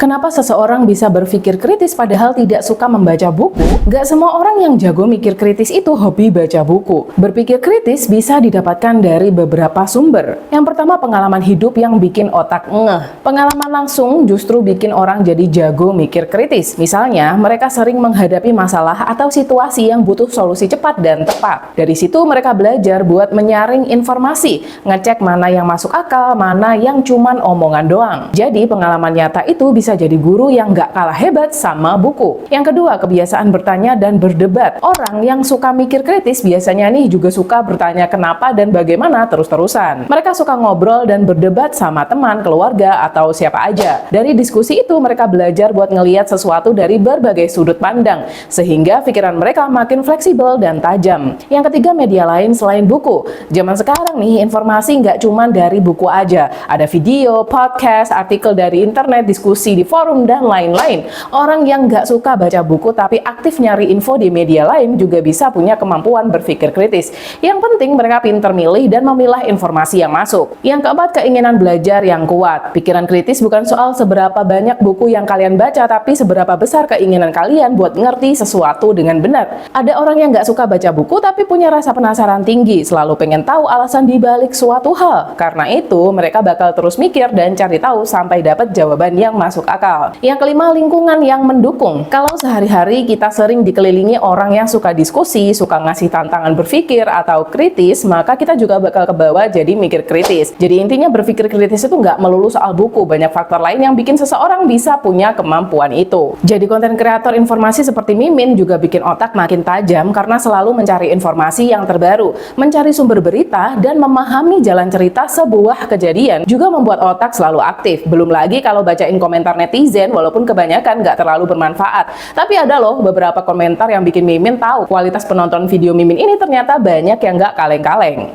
Kenapa seseorang bisa berpikir kritis padahal tidak suka membaca buku? Gak semua orang yang jago mikir kritis itu hobi baca buku. Berpikir kritis bisa didapatkan dari beberapa sumber. Yang pertama, pengalaman hidup yang bikin otak ngeh. Pengalaman langsung justru bikin orang jadi jago mikir kritis. Misalnya, mereka sering menghadapi masalah atau situasi yang butuh solusi cepat dan tepat. Dari situ mereka belajar buat menyaring informasi, ngecek mana yang masuk akal, mana yang cuman omongan doang. Jadi pengalaman nyata itu bisa jadi guru yang gak kalah hebat sama buku. Yang kedua, kebiasaan bertanya dan berdebat. Orang yang suka mikir kritis biasanya nih juga suka bertanya kenapa dan bagaimana terus-terusan. Mereka suka ngobrol dan berdebat sama teman, keluarga, atau siapa aja. Dari diskusi itu mereka belajar buat ngelihat sesuatu dari berbagai sudut pandang, sehingga pikiran mereka makin fleksibel dan tajam. Yang ketiga, media lain selain buku. Zaman sekarang nih, informasi nggak cuma dari buku aja. Ada video, podcast, artikel dari internet, diskusi di forum, dan lain-lain. Orang yang nggak suka baca buku tapi aktif nyari info di media lain juga bisa punya kemampuan berpikir kritis. Yang penting mereka pinter milih dan memilah informasi yang masuk. Yang keempat, keinginan belajar yang kuat. Pikiran kritis bukan soal seberapa banyak buku yang kalian baca, tapi seberapa besar keinginan kalian buat ngerti sesuatu dengan benar. Ada orang yang nggak suka baca buku tapi punya rasa penasaran tinggi, selalu pengen tahu alasan dibalik suatu hal. Karena itu, mereka bakal terus mikir dan cari tahu sampai dapat jawaban yang masuk akal. Yang kelima, lingkungan yang mendukung. Kalau sehari-hari kita sering dikelilingi orang yang suka diskusi, suka ngasih tantangan berpikir atau kritis, maka kita juga bakal kebawa jadi mikir kritis. Jadi intinya berpikir kritis itu nggak melulu soal buku, banyak faktor lain yang bikin seseorang bisa punya kemampuan itu. Jadi konten kreator informasi seperti Mimin juga bikin otak makin tajam karena selalu mencari informasi yang terbaru, mencari sumber berita, dan memahami jalan cerita sebuah kejadian juga membuat otak selalu aktif. Belum lagi kalau bacain komentar netizen, walaupun kebanyakan nggak terlalu bermanfaat. Tapi ada loh beberapa komentar yang bikin Mimin tahu kualitas penonton video Mimin ini ternyata banyak yang nggak kaleng-kaleng.